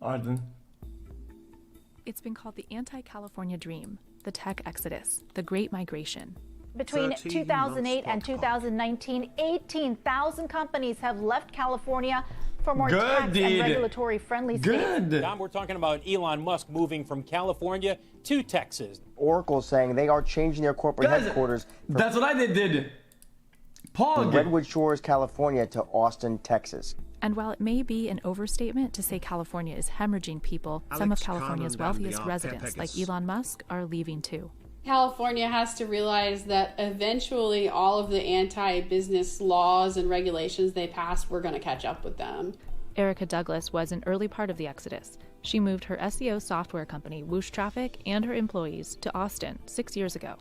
Arden. It's been called the anti-California dream, the tech exodus, the Great Migration. Between 2008 and 2019, 18,000 companies have left California for more tax and regulatory-friendly states. Dom, we're talking about Elon Musk moving from California to Texas. Oracle saying they are changing their corporate headquarters. That's what I did. From Redwood Shores, California to Austin, Texas. And while it may be an overstatement to say California is hemorrhaging people, some of California's wealthiest residents, like Elon Musk, are leaving too. California has to realize that eventually all of the anti-business laws and regulations they passed, we're going to catch up with them. Erica Douglas was an early part of the exodus. She moved her SEO software company, Whoosh Traffic, and her employees to Austin 6 years ago.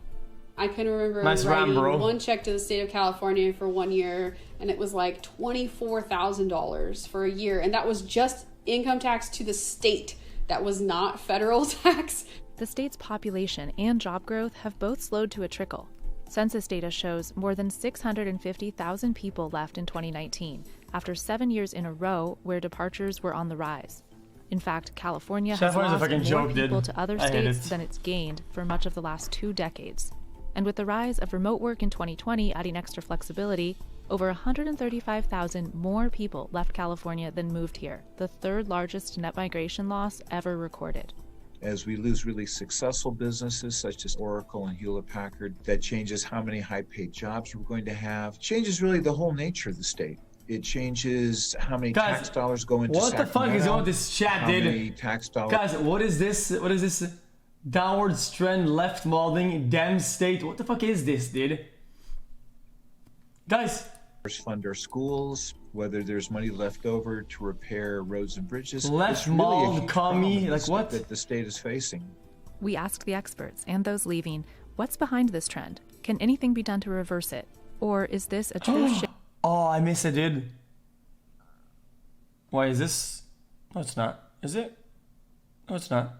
I can remember writing one check to the state of California for 1 year, and it was like $24,000 for a year. And that was just income tax to the state. That was not federal tax. The state's population and job growth have both slowed to a trickle. Census data shows more than 650,000 people left in 2019, after 7 years in a row where departures were on the rise. In fact, California has lost more people to other states than it's gained for much of the last 2 decades. And with the rise of remote work in 2020 adding extra flexibility, over 135,000 more people left California than moved here, the third largest net migration loss ever recorded. As we lose really successful businesses such as Oracle and Hewlett-Packard, that changes how many high-paid jobs we're going to have. Changes really the whole nature of the state. It changes how many tax dollars go into Sacramento. What the fuck is going with this chat, dude? How many tax dollars? Guys, what is this? What is this? Downward trend, left molding, damn state. What the fuck is this, dude? Guys. Fund our schools, whether there's money left over to repair roads and bridges. Left mold, commie, like what? That the state is facing. We asked the experts and those leaving, what's behind this trend? Can anything be done to reverse it? Or is this a true shift? Oh, I missed it, dude. Why is this? No, it's not. Is it? No, it's not.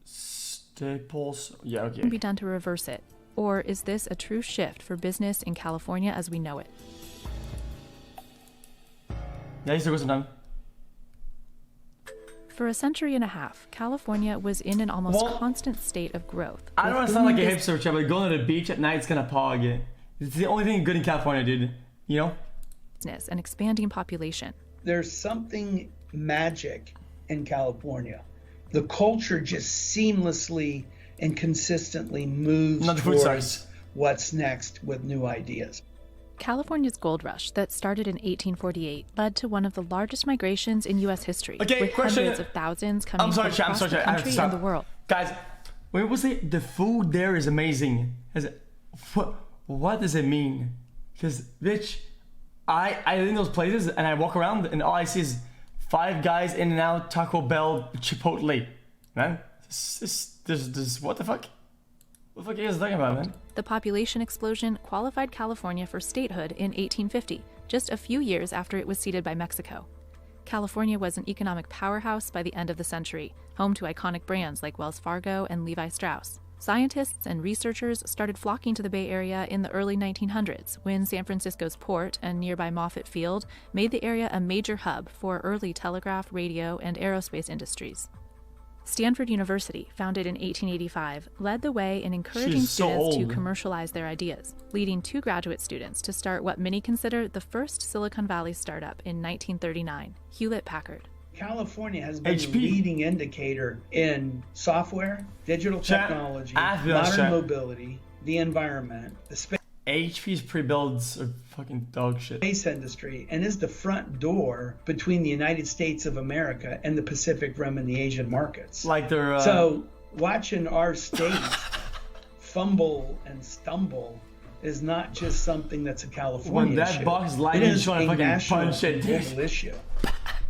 Staples. Yeah, okay. Can be done to reverse it? Or is this a true shift for business in California as we know it? For a century and a half, California was in an almost constant state of growth. I don't want to sound like a hipster, but going to the beach at night is gonna pog. It's the only thing good in California, dude. You know? Business and expanding population. There's something magic in California. The culture just seamlessly and consistently moves towards what's next with new ideas. California's gold rush that started in 1848 led to one of the largest migrations in U.S. history, with hundreds of thousands coming from across the country and the world. Guys, when people say the food there is amazing, what does it mean? Because, bitch, I live in those places and I walk around and all I see is Five Guys, In-N-Out, Taco Bell, Chipotle. Man, this what the fuck? What the fuck are you guys talking about, man? The population explosion qualified California for statehood in 1850, just a few years after it was ceded by Mexico. California was an economic powerhouse by the end of the century, home to iconic brands like Wells Fargo and Levi Strauss. Scientists and researchers started flocking to the Bay Area in the early 1900s when San Francisco's port and nearby Moffett Field made the area a major hub for early telegraph, radio, and aerospace industries. Stanford University, founded in 1885, led the way in encouraging students to commercialize their ideas, leading 2 graduate students to start what many consider the first Silicon Valley startup in 1939, Hewlett-Packard. California has been a leading indicator in software, digital technology, modern mobility, the environment, the space. HP's pre-builds are fucking dog shit. Space industry, and is the front door between the United States of America and the Pacific Rim and the Asian markets. Like they're so watching our state fumble and stumble is not just something that's a California issue. When that box lightning trying to fucking punch it, global issue.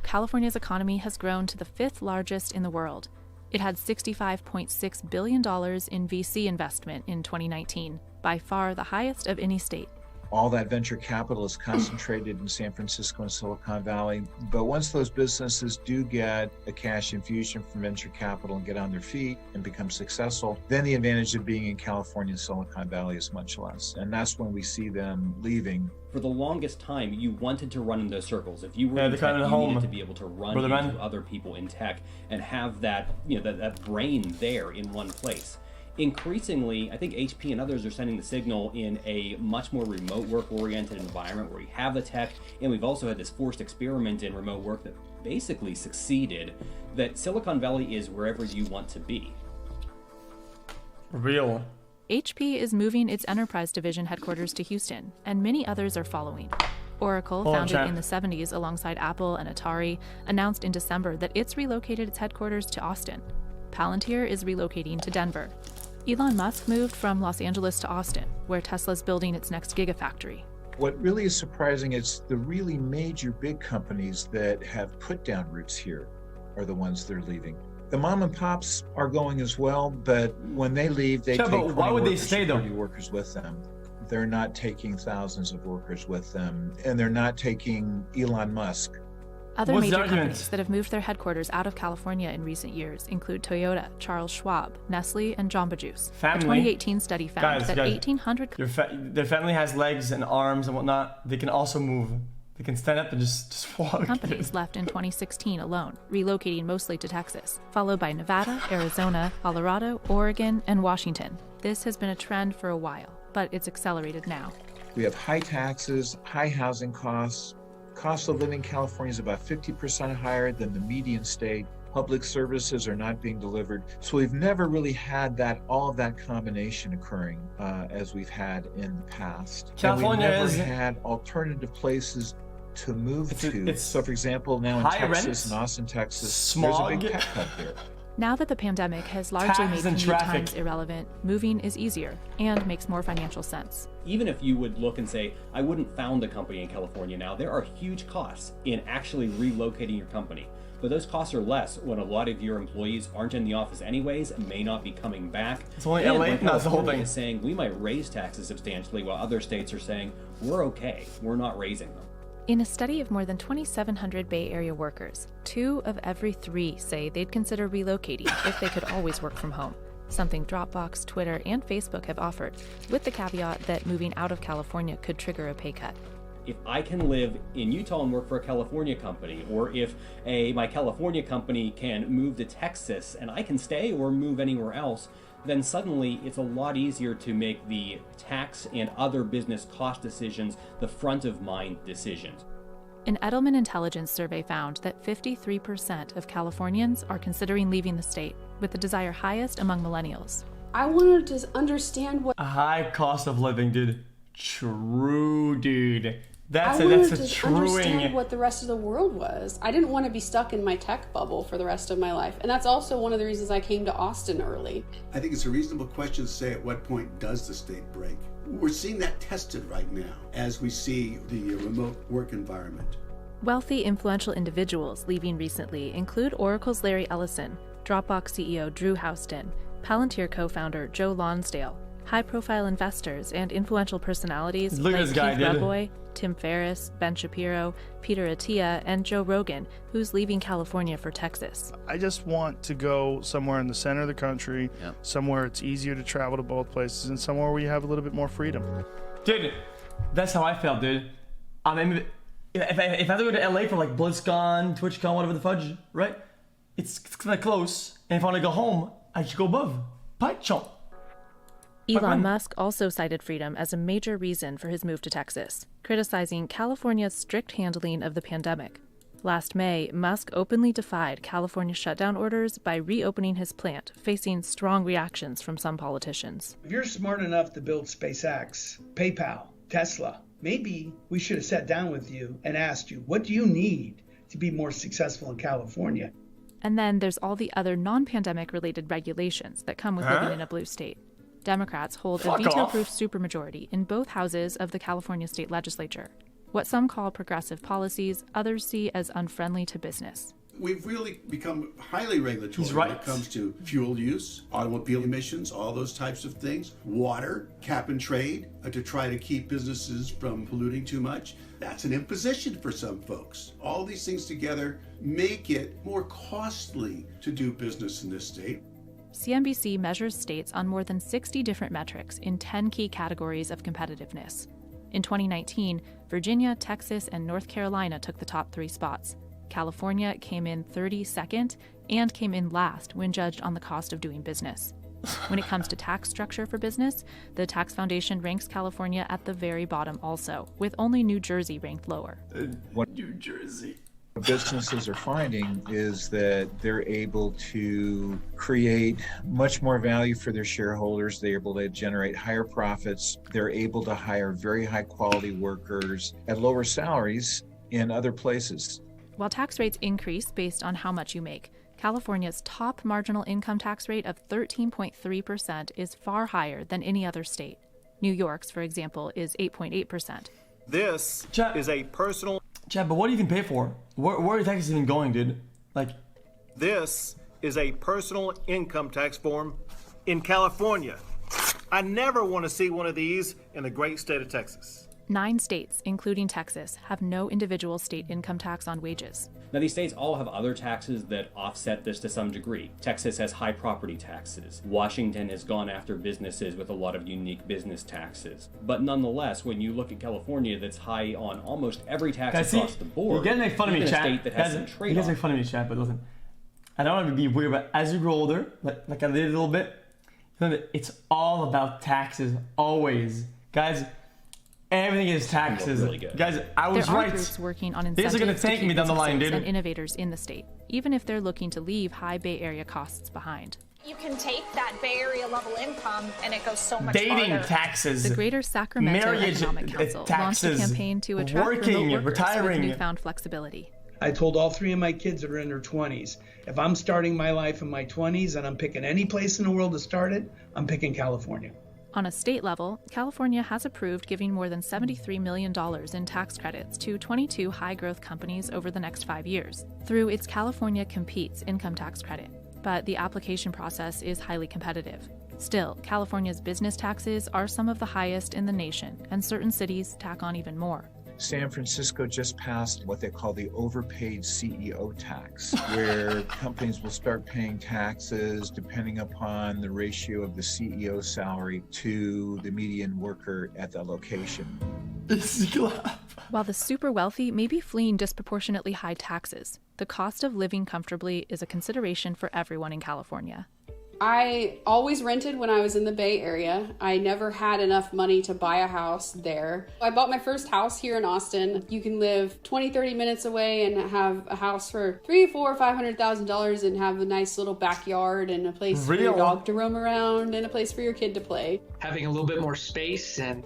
California's economy has grown to the 5th largest in the world. It had $65.6 billion in VC investment in 2019, by far the highest of any state. All that venture capital is concentrated in San Francisco and Silicon Valley. But once those businesses do get a cash infusion from venture capital and get on their feet and become successful, then the advantage of being in California and Silicon Valley is much less. And that's when we see them leaving. For the longest time, you wanted to run in those circles. If you were in tech, you needed to be able to run into other people in tech and have that, that brain there in one place. Increasingly, I think HP and others are sending the signal in a much more remote work-oriented environment where we have the tech, and we've also had this forced experiment in remote work that basically succeeded, that Silicon Valley is wherever you want to be. Real. HP is moving its enterprise division headquarters to Houston, and many others are following. Oracle, founded in the 70s alongside Apple and Atari, announced in December that it's relocated its headquarters to Austin. Palantir is relocating to Denver. Elon Musk moved from Los Angeles to Austin, where Tesla's building its next gigafactory. What really is surprising is the really major big companies that have put down roots here are the ones that are leaving. The mom and pops are going as well, but when they leave, they take 20 why would they stay, though? workers with them. They're not taking thousands of workers with them, and they're not taking Elon Musk. Other major companies that have moved their headquarters out of California in recent years include Toyota, Charles Schwab, Nestle, and Jamba Juice. A 2018 study found that 1,800... Their family has legs and arms and whatnot. They can also move. They can stand up and just walk. Companies left in 2016 alone, relocating mostly to Texas, followed by Nevada, Arizona, Colorado, Oregon, and Washington. This has been a trend for a while, but it's accelerated now. We have high taxes, high housing costs. Cost of living in California is about 50% higher than the median state. Public services are not being delivered. So we've never really had all of that combination occurring as we've had in the past. California and we've never had alternative places to move to. So for example, now in Texas, in Austin, Texas, there's a big tech hub there. Now that the pandemic has largely made commute times irrelevant, moving is easier and makes more financial sense. Even if you would look and say, I wouldn't found a company in California now, there are huge costs in actually relocating your company. But those costs are less when a lot of your employees aren't in the office anyways and may not be coming back. It's only LA, that's the whole thing. Is saying we might raise taxes substantially while other states are saying, we're okay, we're not raising them. In a study of more than 2,700 Bay Area workers, 2 of every 3 say they'd consider relocating if they could always work from home, something Dropbox, Twitter, and Facebook have offered, with the caveat that moving out of California could trigger a pay cut. If I can live in Utah and work for a California company, or if my California company can move to Texas and I can stay or move anywhere else, then suddenly it's a lot easier to make the tax and other business cost decisions the front of mind decisions. An Edelman Intelligence survey found that 53% of Californians are considering leaving the state, with the desire highest among millennials. I wanted to understand what... A high cost of living, dude. True, dude. That's a truing. Understand what the rest of the world was. I didn't want to be stuck in my tech bubble for the rest of my life. And that's also one of the reasons I came to Austin early. I think it's a reasonable question to say at what point does the state break? We're seeing that tested right now as we see the remote work environment. Wealthy, influential individuals leaving recently include Oracle's Larry Ellison, Dropbox CEO Drew Houston, Palantir co-founder Joe Lonsdale, high-profile investors and influential personalities like Keith Raboy, Tim Ferriss, Ben Shapiro, Peter Attia, and Joe Rogan, who's leaving California for Texas. I just want to go somewhere in the center of the country, somewhere it's easier to travel to both places, and somewhere where you have a little bit more freedom. Dude, that's how I felt, dude. I mean, if I have to go to LA for like BlizzCon, TwitchCon, whatever the fudge, right? It's kind of close. And if I want to go home, I should go above. Pachon. Elon Musk also cited freedom as a major reason for his move to Texas, criticizing California's strict handling of the pandemic. Last May, Musk openly defied California shutdown orders by reopening his plant, facing strong reactions from some politicians. If you're smart enough to build SpaceX, PayPal, Tesla, maybe we should have sat down with you and asked you, what do you need to be more successful in California? And then there's all the other non-pandemic related regulations that come with living in a blue state. Democrats hold a veto-proof supermajority in both houses of the California state legislature. What some call progressive policies, others see as unfriendly to business. We've really become highly regulatory when it comes to fuel use, automobile emissions, all those types of things, water, cap and trade, to try to keep businesses from polluting too much. That's an imposition for some folks. All these things together make it more costly to do business in this state. CNBC measures states on more than 60 different metrics in 10 key categories of competitiveness. In 2019, Virginia, Texas, and North Carolina took the top 3 spots. California came in 32nd and came in last when judged on the cost of doing business. When it comes to tax structure for business, the Tax Foundation ranks California at the very bottom also, with only New Jersey ranked lower. What New Jersey. businesses are finding is that they're able to create much more value for their shareholders. They're able to generate higher profits. They're able to hire very high quality workers at lower salaries in other places. While tax rates increase based on how much you make, California's top marginal income tax rate of 13.3% is far higher than any other state. New York's, for example, is 8.8%. This is a personal... Chad, but what do you even pay for? Where are your taxes even going, dude? This is a personal income tax form in California. I never want to see one of these in the great state of Texas. 9 states, including Texas, have no individual state income tax on wages. Now, these states all have other taxes that offset this to some degree. Texas has high property taxes. Washington has gone after businesses with a lot of unique business taxes. But nonetheless, when you look at California, that's high on almost every tax across the board. You guys make fun of me, Chad. That has some trade-off. You guys make fun of me, Chad, but listen. I don't want to be weird, but as you grow older, like I did a little bit, it's all about taxes, always. Guys, everything is taxes. Really good. Guys, I was there right. Are groups working on incentives These are going to take me down the line, dude. And innovators in the state, even if they're looking to leave high Bay Area costs behind. You can take that Bay Area level income and it goes so much Dating farther. Taxes. The Greater Sacramento marriage, Economic Council taxes, launched a campaign to attract working, remote workers retiring. with newfound flexibility. I told all 3 of my kids that are in their 20s, if I'm starting my life in my 20s and I'm picking any place in the world to start it, I'm picking California. On a state level, California has approved giving more than $73 million in tax credits to 22 high-growth companies over the next 5 years through its California Competes income tax credit. But the application process is highly competitive. Still, California's business taxes are some of the highest in the nation, and certain cities tack on even more. San Francisco just passed what they call the overpaid CEO tax, where companies will start paying taxes depending upon the ratio of the CEO salary to the median worker at that location. While the super wealthy may be fleeing disproportionately high taxes, the cost of living comfortably is a consideration for everyone in California. I always rented when I was in the Bay Area. I never had enough money to buy a house there. I bought my first house here in Austin. You can live 20-30 minutes away and have a house for $300,000, $400,000, $500,000 and have a nice little backyard and a place for your dog to roam around and a place for your kid to play. Having a little bit more space and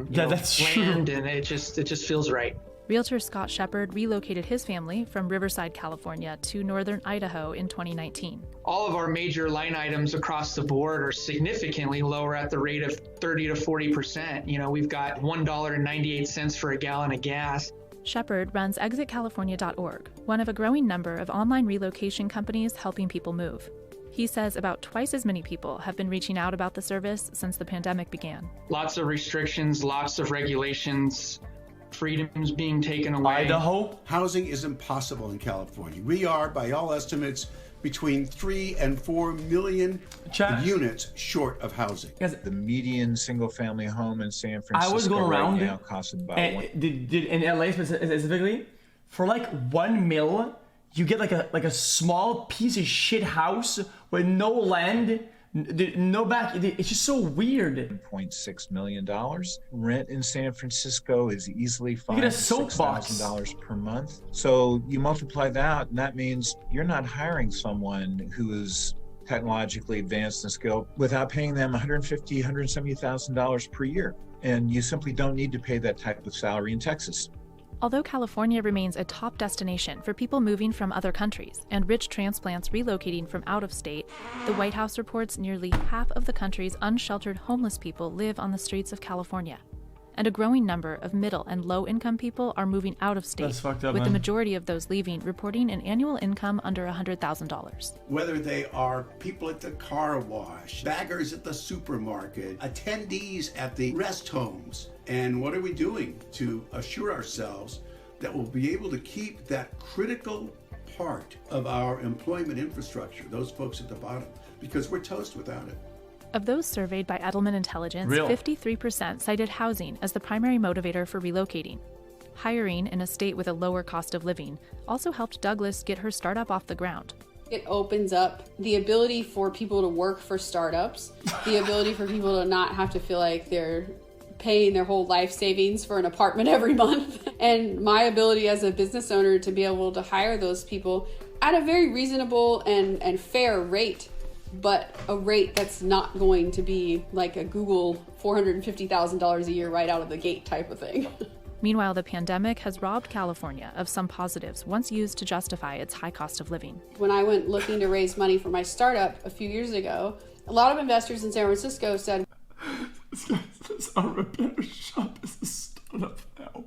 that's land, true. and it just feels right. Realtor Scott Shepard relocated his family from Riverside, California to northern Idaho in 2019. All of our major line items across the board are significantly lower at the rate of 30 to 40%. We've got $1.98 for a gallon of gas. Shepard runs ExitCalifornia.org, one of a growing number of online relocation companies helping people move. He says about twice as many people have been reaching out about the service since the pandemic began. Lots of restrictions, lots of regulations, freedoms being taken away. Idaho? Housing is impossible in California. We are, by all estimates, between 3 and 4 million units short of housing. The median single-family home in San Francisco I was going around right now costs about in LA specifically, for like $1 million, you get like a small piece of shit house with no land. No back. It's just so weird. $1.6 million. Rent in San Francisco is easily $5,000 to $6,000 per month. So you multiply that, and that means you're not hiring someone who is technologically advanced and skilled without paying them $150,000, $170,000 per year. And you simply don't need to pay that type of salary in Texas. Although California remains a top destination for people moving from other countries and rich transplants relocating from out of state, the White House reports nearly half of the country's unsheltered homeless people live on the streets of California. and a growing number of middle and low-income people are moving out of state, That's fucked up, with man. the majority of those leaving reporting an annual income under $100,000. Whether they are people at the car wash, baggers at the supermarket, attendees at the rest homes. And what are we doing to assure ourselves that we'll be able to keep that critical part of our employment infrastructure, those folks at the bottom, because we're toast without it. Of those surveyed by Edelman Intelligence, 53% cited housing as the primary motivator for relocating. Hiring in a state with a lower cost of living also helped Douglas get her startup off the ground. It opens up the ability for people to work for startups, the ability for people to not have to feel like they're paying their whole life savings for an apartment every month, and my ability as a business owner to be able to hire those people at a very reasonable and fair rate, but a rate that's not going to be like a Google $450,000 a year right out of the gate type of thing. Meanwhile, the pandemic has robbed California of some positives once used to justify its high cost of living. When I went looking to raise money for my startup a few years ago, a lot of investors in San Francisco said, "This guy says our repair shop is a startup now."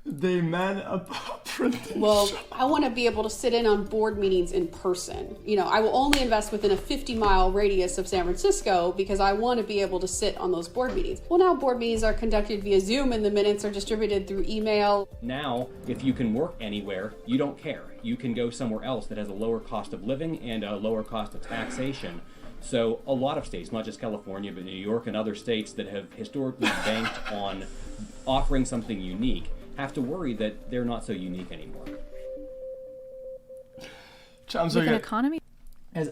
They man a printing well, shop. I want to be able to sit in on board meetings in person. You know, I will only invest within a 50-mile radius of San Francisco because I want to be able to sit on those board meetings. Well, now board meetings are conducted via Zoom and the minutes are distributed through email. Now, if you can work anywhere, you don't care. You can go somewhere else that has a lower cost of living and a lower cost of taxation. So a lot of states, not just California, but New York and other states that have historically banked on offering something unique, have to worry that they're not so unique anymore. I'm sorry, With an economy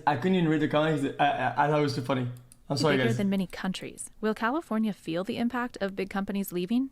I couldn't even read the comments. I thought it was too funny. I'm sorry, bigger guys. than many countries, will California feel the impact of big companies leaving?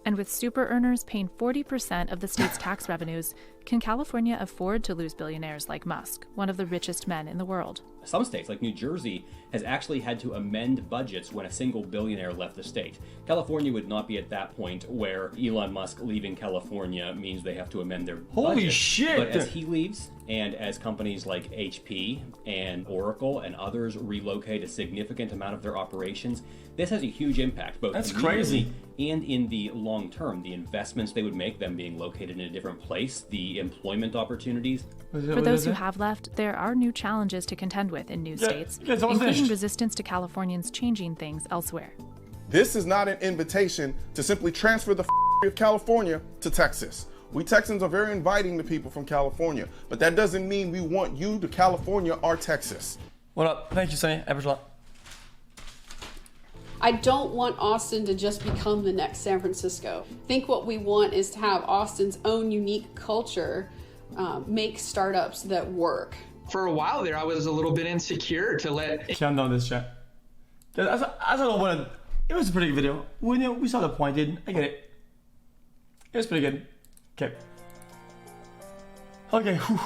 And with super earners paying 40% of the state's tax revenues, can California afford to lose billionaires like Musk, one of the richest men in the world? Some states, like New Jersey, has actually had to amend budgets when a single billionaire left the state. California would not be at that point where Elon Musk leaving California means they have to amend their Holy budget. shit! But as he leaves, and as companies like HP and Oracle and others relocate a significant amount of their operations, this has a huge impact, both That's immediately crazy. and in the long term. The investments they would make, them being located in a different place, the employment opportunities. For those who have left, there are new challenges to contend with in new states, including resistance to Californians changing things elsewhere. This is not an invitation to simply transfer the of California to Texas. We Texans are very inviting to people from California, but that doesn't mean we want you to California or Texas. What up? Thank you, Sonny. I appreciate a lot. I don't want Austin to just become the next San Francisco. I think what we want is to have Austin's own unique culture make startups that work. For a while there, I was a little bit insecure to let... I'm done with this chat. I don't want to... It was a pretty good video. We saw the point, dude. I get it. It was pretty good. Okay. Okay. Whew.